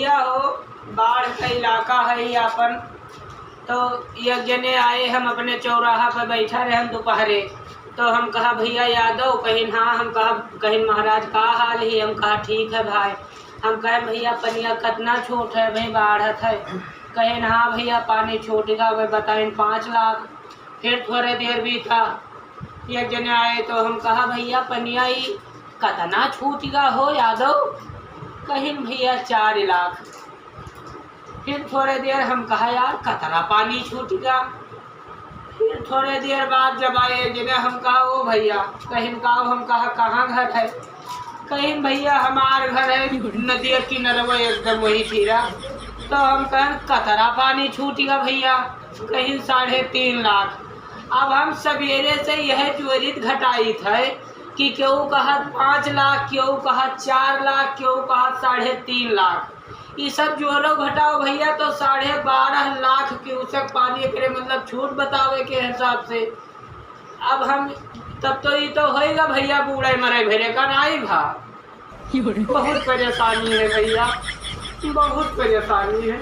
भैया हो बाढ़ का इलाका है ये अपन। तो एक जने आए, हम अपने चौराहा पर बैठा रहे हम दोपहरे। तो हम कहा भैया यादव, कहीं हाँ, हम कहा कहीं महाराज का हाल ही, हम कहा ठीक है भाई। हम कहे भैया पनिया कितना छोट है भाई, बाढ़त है। कहे हाँ भैया पानी छोटेगा, वह बताएं 5 लाख। फिर थोड़े देर भी था, एक जने आए तो हम कहा भैया पनिया ही कितना छूटेगा हो यादव। कहीं भैया 4 लाख। फिर थोड़े देर हम कहा यार कितना पानी छूटेगा। फिर थोड़े देर बाद जब आए जगह हम कहा ओ भैया, कहीं कहा हम कहा कहाँ घर है। कहीं भैया हमार घर है नदी किनारे एकदम वही फिरा। तो हम कहें कतरा पानी छूटेगा भैया, कहीं 3.5 लाख। अब हम सवेरे से यह ज्वरित घटाई है कि क्यों कहा 5 लाख, क्यों कहा 4 लाख, क्यों कहा 3.5 लाख। ये सब जोड़ो घटाओ भैया तो 12.5 लाख क्यूसेक पानी के मतलब छूट बतावे के हिसाब से। अब हम तब तो ये तो होएगा भैया बूढ़े मरे भेरे का नाई भा। बहुत परेशानी है भैया, बहुत परेशानी है।